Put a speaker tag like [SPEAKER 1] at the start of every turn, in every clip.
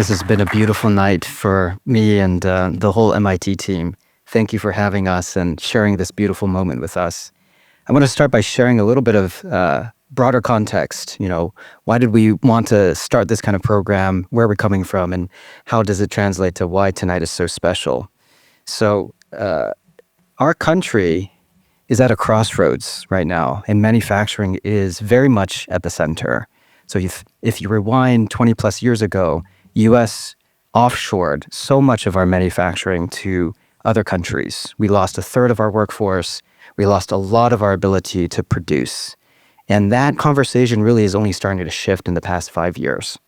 [SPEAKER 1] This has been a beautiful night for me and the whole MIT team. Thank you for having us and sharing this beautiful moment with us. I want to start by sharing a little bit of broader context. Why did we want to start this kind of program? Where we're coming from, and how does it translate to why tonight is so special? So, our country is at a crossroads right now, and manufacturing is very much at the center. So if you rewind 20 plus years ago, U.S. offshored so much of our manufacturing to other countries. We lost a third of our workforce. We lost a lot of our ability to produce. And that conversation really is only starting to shift in the past 5 years.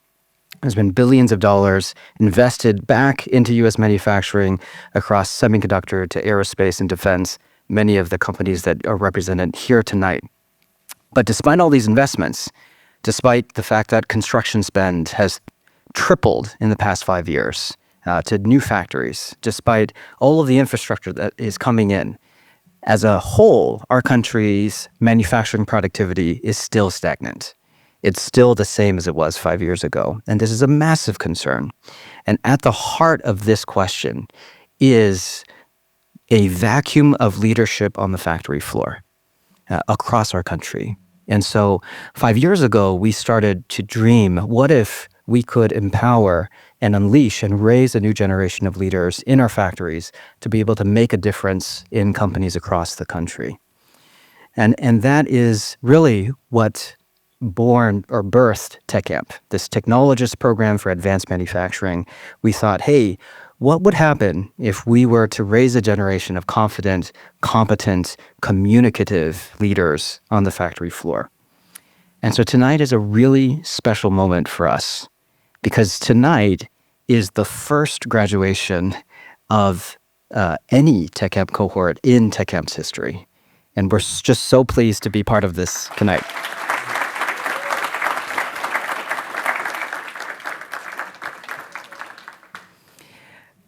[SPEAKER 1] There's been billions of dollars invested back into U.S. manufacturing across semiconductor to aerospace and defense, many of the companies that are represented here tonight. But despite all these investments, despite the fact that construction spend has tripled in the past 5 years to new factories, despite all of the infrastructure that is coming in, as a whole, our country's manufacturing productivity is still stagnant. It's still the same as it was 5 years ago. And this is a massive concern. And at the heart of this question is a vacuum of leadership on the factory floor across our country. And so 5 years ago, we started to dream, what if we could empower and unleash and raise a new generation of leaders in our factories to be able to make a difference in companies across the country? And that is really what birthed TechAMP, this technologist program for advanced manufacturing. We thought, hey, what would happen if we were to raise a generation of confident, competent, communicative leaders on the factory floor? And so tonight is a really special moment for us, because tonight is the first graduation of any TechAMP cohort in TechAMP's history. And we're just so pleased to be part of this tonight.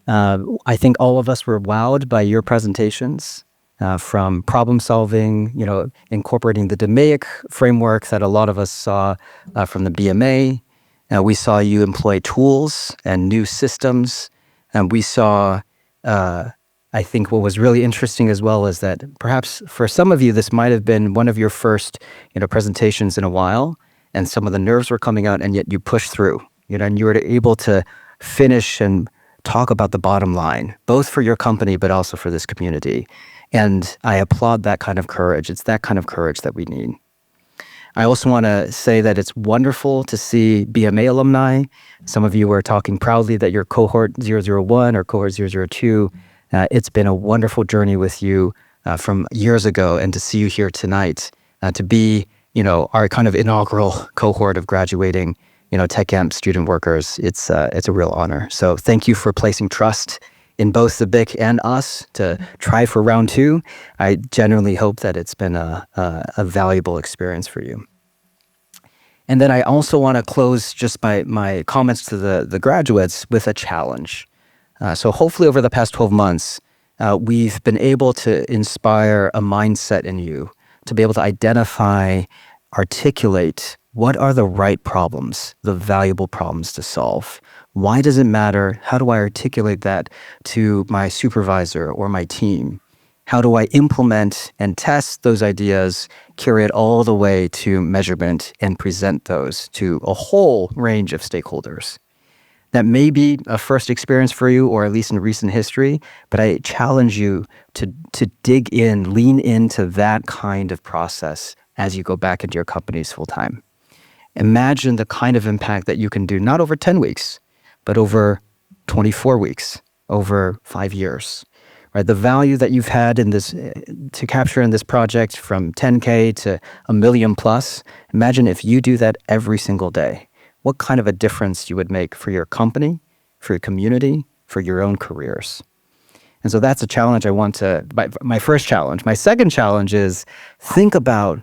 [SPEAKER 1] I think all of us were wowed by your presentations, from problem solving, incorporating the DMAIC framework that a lot of us saw from the BMA. We saw you employ tools and new systems. And we saw, I think what was really interesting as well is that perhaps for some of you, this might have been one of your first, presentations in a while, and some of the nerves were coming out, and yet you pushed through, and you were able to finish and talk about the bottom line, both for your company, but also for this community. And I applaud that kind of courage. It's that kind of courage that we need. I also want to say that it's wonderful to see BMA alumni. Some of you were talking proudly that you're cohort 001 or cohort 002. It's been a wonderful journey with you from years ago, and to see you here tonight, to be, our kind of inaugural cohort of graduating TechAMP student workers, it's a real honor. So thank you for placing trust in both the BIC and us to try for round 2. I genuinely hope that it's been a valuable experience for you. And then I also want to close just by my comments to the graduates with a challenge. So hopefully over the past 12 months, we've been able to inspire a mindset in you to be able to identify, articulate, what are the right problems, the valuable problems to solve? Why does it matter? How do I articulate that to my supervisor or my team? How do I implement and test those ideas, carry it all the way to measurement, and present those to a whole range of stakeholders? That may be a first experience for you, or at least in recent history, but I challenge you to dig in, lean into that kind of process as you go back into your companies full time. Imagine the kind of impact that you can do, not over 10 weeks, but over 24 weeks, over 5 years. Right? The value that you've had in this to capture in this project, from 10K to $1 million plus, imagine if you do that every single day. What kind of a difference you would make for your company, for your community, for your own careers. And so that's a challenge my first challenge. My second challenge is, think about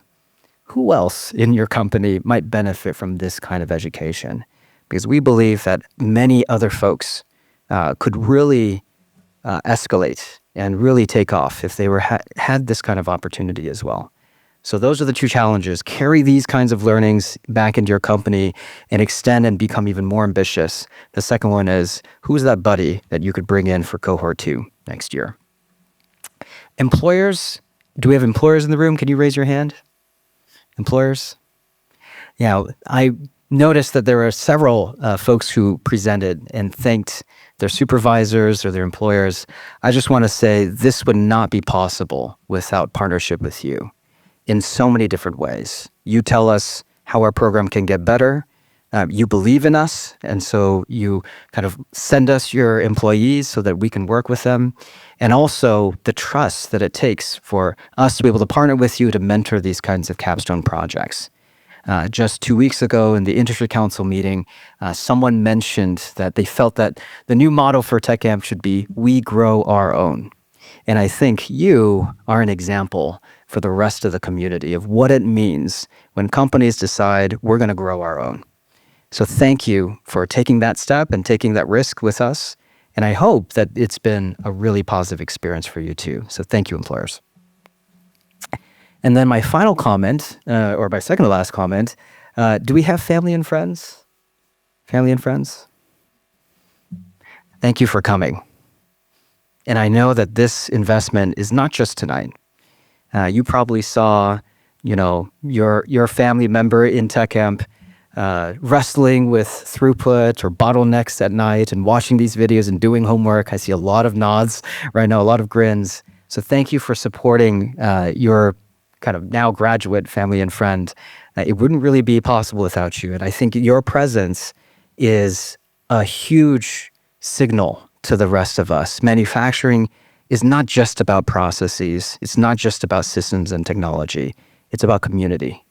[SPEAKER 1] who else in your company might benefit from this kind of education? Because we believe that many other folks could really escalate and really take off if they had this kind of opportunity as well. So those are the two challenges. Carry these kinds of learnings back into your company and extend and become even more ambitious. The second one is, who's that buddy that you could bring in for cohort 2 next year? Employers, do we have employers in the room? Can you raise your hand? Employers? Yeah, I noticed that there were several folks who presented and thanked their supervisors or their employers. I just want to say this would not be possible without partnership with you in so many different ways. You tell us how our program can get better. You believe in us, and so you kind of send us your employees so that we can work with them. And also the trust that it takes for us to be able to partner with you to mentor these kinds of capstone projects. Just 2 weeks ago in the industry council meeting, someone mentioned that they felt that the new motto for TechAMP should be, we grow our own. And I think you are an example for the rest of the community of what it means when companies decide we're going to grow our own. So thank you for taking that step and taking that risk with us. And I hope that it's been a really positive experience for you too. So thank you, employers. And then my final comment, or my second to last comment, do we have family and friends? Family and friends? Thank you for coming. And I know that this investment is not just tonight. You probably saw, your family member in TechAMP wrestling with throughput or bottlenecks at night and watching these videos and doing homework. I see a lot of nods right now, a lot of grins. So thank you for supporting your kind of now graduate family and friend. It wouldn't really be possible without you. And I think your presence is a huge signal to the rest of us. Manufacturing is not just about processes. It's not just about systems and technology. It's about community.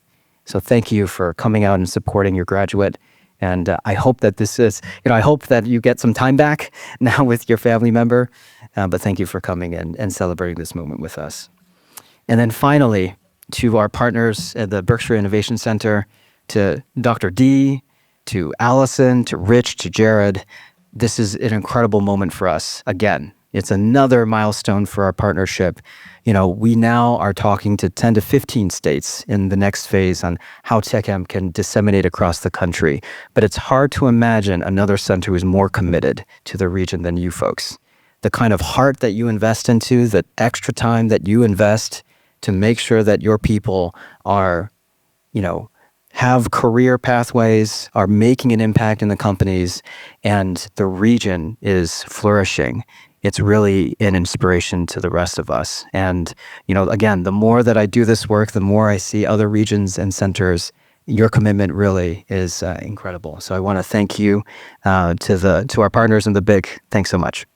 [SPEAKER 1] So thank you for coming out and supporting your graduate. And I hope that this is, I hope that you get some time back now with your family member. But thank you for coming and celebrating this moment with us. And then finally, to our partners at the Berkshire Innovation Center, to Dr. D, to Allison, to Rich, to Jared, this is an incredible moment for us. Again, it's another milestone for our partnership. We now are talking to 10 to 15 states in the next phase on how TechAMP can disseminate across the country. But it's hard to imagine another center who is more committed to the region than you folks. The kind of heart that you invest into, the extra time that you invest to make sure that your people are, have career pathways, are making an impact in the companies, and the region is flourishing. It's really an inspiration to the rest of us. And, again, the more that I do this work, the more I see other regions and centers, your commitment really is incredible. So I want to thank you to our partners in the big. Thanks so much.